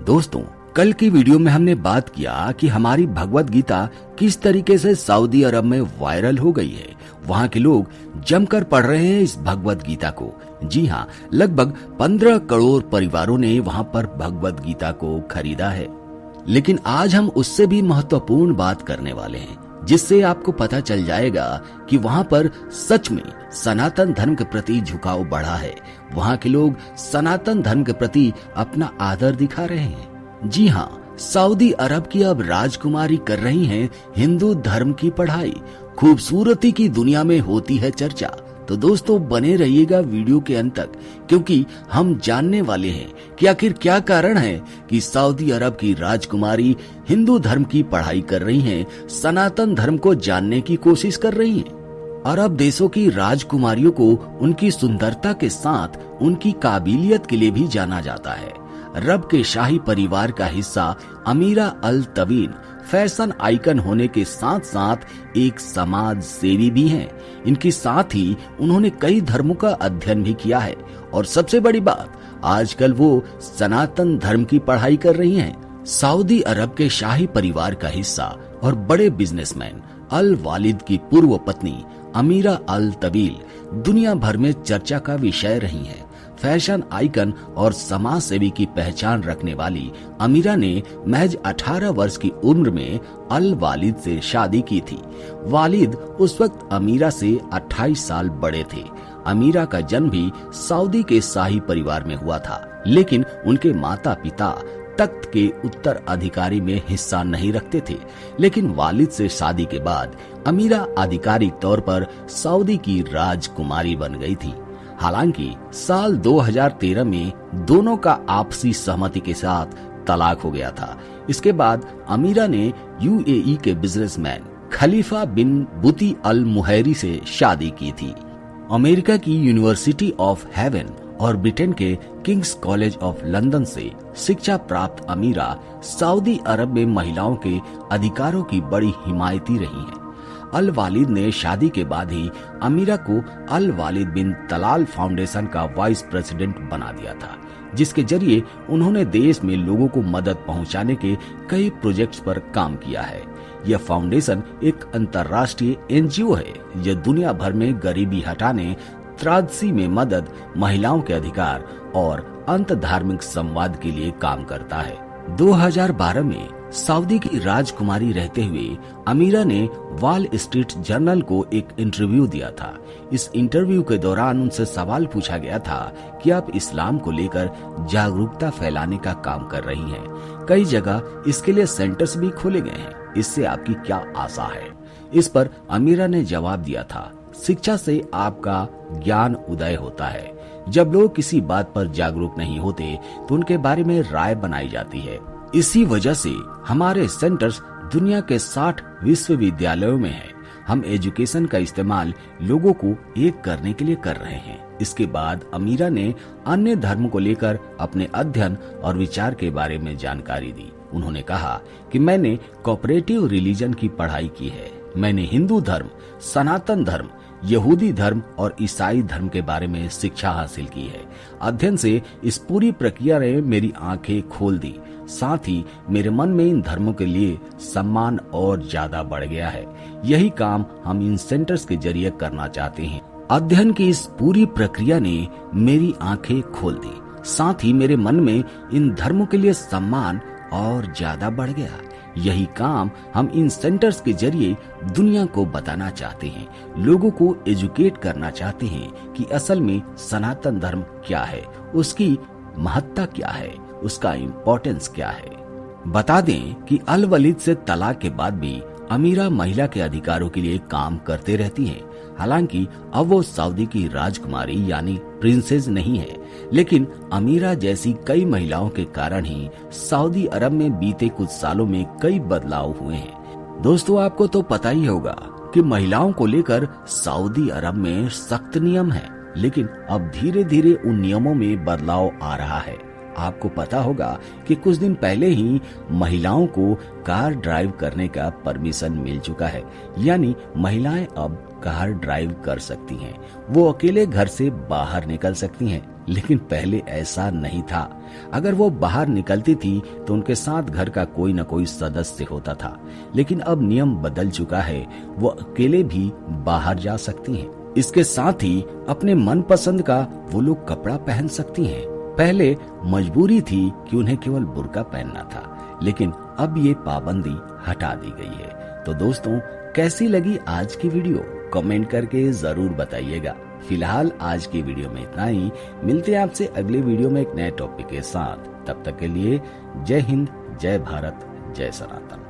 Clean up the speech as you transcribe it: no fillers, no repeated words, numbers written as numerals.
दोस्तों, कल की वीडियो में हमने बात किया कि हमारी भगवत गीता किस तरीके से सऊदी अरब में वायरल हो गई है। वहाँ के लोग जमकर पढ़ रहे हैं इस भगवत गीता को। जी हाँ, लगभग 15 करोड़ परिवारों ने वहाँ पर भगवत गीता को खरीदा है। लेकिन आज हम उससे भी महत्वपूर्ण बात करने वाले हैं, जिससे आपको पता चल जाएगा कि वहाँ पर सच में सनातन धर्म के प्रति झुकाव बढ़ा है। वहाँ के लोग सनातन धर्म के प्रति अपना आदर दिखा रहे हैं। जी हाँ, सऊदी अरब की अब राजकुमारी कर रही हैं हिंदू धर्म की पढ़ाई। खूबसूरती की दुनिया में होती है चर्चा। तो दोस्तों, बने रहिएगा वीडियो के अंत तक, क्योंकि हम जानने वाले हैं कि आखिर क्या कारण है कि सऊदी अरब की राजकुमारी हिंदू धर्म की पढ़ाई कर रही हैं, सनातन धर्म को जानने की कोशिश कर रही हैं। अरब देशों की राजकुमारियों को उनकी सुंदरता के साथ उनकी काबिलियत के लिए भी जाना जाता है। अरब के शाही परिवार का हिस्सा अमीरा अल तवीन फैशन आइकन होने के साथ साथ एक समाज सेवी भी हैं। इनके साथ ही उन्होंने कई धर्मों का अध्ययन भी किया है और सबसे बड़ी बात, आजकल वो सनातन धर्म की पढ़ाई कर रही हैं। सऊदी अरब के शाही परिवार का हिस्सा और बड़े बिजनेसमैन अल वालिद की पूर्व पत्नी अमीरा अल तवील दुनिया भर में चर्चा का विषय रही हैं। फैशन आइकन और समाज सेवी की पहचान रखने वाली अमीरा ने महज 18 वर्ष की उम्र में अल वालिद से शादी की थी। वालिद उस वक्त अमीरा से 28 साल बड़े थे। अमीरा का जन्म भी सऊदी के शाही परिवार में हुआ था, लेकिन उनके माता पिता तख्त के उत्तराधिकारी में हिस्सा नहीं रखते थे। लेकिन वालिद से शादी के बाद अमीरा आधिकारिक तौर पर सऊदी की राजकुमारी बन गई थी। हालांकि साल 2013 में दोनों का आपसी सहमति के साथ तलाक हो गया था। इसके बाद अमीरा ने यूएई के बिजनेसमैन खलीफा बिन बुती अल मुहैरी से शादी की थी। अमेरिका की यूनिवर्सिटी ऑफ हेवन और ब्रिटेन के किंग्स कॉलेज ऑफ लंदन से शिक्षा प्राप्त अमीरा सऊदी अरब में महिलाओं के अधिकारों की बड़ी हिमायती रही हैं। अल वालिद ने शादी के बाद ही अमीरा को अल वालिद बिन तलाल फाउंडेशन का वाइस प्रेसिडेंट बना दिया था, जिसके जरिए उन्होंने देश में लोगों को मदद पहुंचाने के कई प्रोजेक्ट्स पर काम किया है। यह फाउंडेशन एक अंतर्राष्ट्रीय एनजीओ है जो दुनिया भर में गरीबी हटाने, त्रासदी में मदद, महिलाओं के अधिकार और अंत धार्मिक संवाद के लिए काम करता है। 2012 में सऊदी की राजकुमारी रहते हुए अमीरा ने वॉल स्ट्रीट जर्नल को एक इंटरव्यू दिया था। इस इंटरव्यू के दौरान उनसे सवाल पूछा गया था कि आप इस्लाम को लेकर जागरूकता फैलाने का काम कर रही हैं। कई जगह इसके लिए सेंटर्स भी खोले गए हैं। इससे आपकी क्या आशा है? इस पर अमीरा ने जवाब दिया था, शिक्षा से आपका ज्ञान उदय होता है। जब लोग किसी बात पर जागरूक नहीं होते तो उनके बारे में राय बनाई जाती है। इसी वजह से हमारे सेंटर्स दुनिया के 60 विश्वविद्यालयों में हैं। हम एजुकेशन का इस्तेमाल लोगों को एक करने के लिए कर रहे हैं। इसके बाद अमीरा ने अन्य धर्म को लेकर अपने अध्ययन और विचार के बारे में जानकारी दी। उन्होंने कहा कि मैंने कोऑपरेटिव रिलीजन की पढ़ाई की है। मैंने हिंदू धर्म, सनातन धर्म, यहूदी धर्म और ईसाई धर्म के बारे में शिक्षा हासिल की है। अध्ययन से इस पूरी प्रक्रिया ने मेरी आंखें खोल दी। साथ ही मेरे मन में इन धर्मों के लिए सम्मान और ज्यादा बढ़ गया है। यही काम हम इन सेंटर्स के जरिए करना चाहते हैं। अध्ययन की इस पूरी प्रक्रिया ने मेरी आंखें खोल दी। साथ ही मेरे मन में इन धर्मों के लिए सम्मान और ज्यादा बढ़ गया। यही काम हम इन सेंटर्स के जरिए दुनिया को बताना चाहते हैं। लोगों को एजुकेट करना चाहते हैं कि असल में सनातन धर्म क्या है, उसकी महत्ता क्या है, उसका इम्पोर्टेंस क्या है। बता दें कि अल वलीद से तलाक के बाद भी अमीरा महिला के अधिकारों के लिए काम करते रहती हैं। हालांकि अब वो सऊदी की राजकुमारी यानी प्रिंसेस नहीं है, लेकिन अमीरा जैसी कई महिलाओं के कारण ही सऊदी अरब में बीते कुछ सालों में कई बदलाव हुए हैं। दोस्तों, आपको तो पता ही होगा कि महिलाओं को लेकर सऊदी अरब में सख्त नियम है, लेकिन अब धीरे धीरे उन नियमों में बदलाव आ रहा है। आपको पता होगा कि कुछ दिन पहले ही महिलाओं को कार ड्राइव करने का परमिशन मिल चुका है, यानी महिलाएं अब कार ड्राइव कर सकती हैं। वो अकेले घर से बाहर निकल सकती हैं। लेकिन पहले ऐसा नहीं था। अगर वो बाहर निकलती थी तो उनके साथ घर का कोई न कोई सदस्य होता था, लेकिन अब नियम बदल चुका है। वो अकेले भी बाहर जा सकती हैं। इसके साथ ही अपने मनपसंद का वो लोग कपड़ा पहन सकती हैं। पहले मजबूरी थी कि उन्हें केवल बुर्का पहनना था, लेकिन अब ये पाबंदी हटा दी गई है। तो दोस्तों, कैसी लगी आज की वीडियो कमेंट करके जरूर बताइएगा। फिलहाल आज की वीडियो में इतना ही। मिलते हैं आपसे अगले वीडियो में एक नए टॉपिक के साथ। तब तक के लिए जय हिंद, जय भारत, जय सनातन।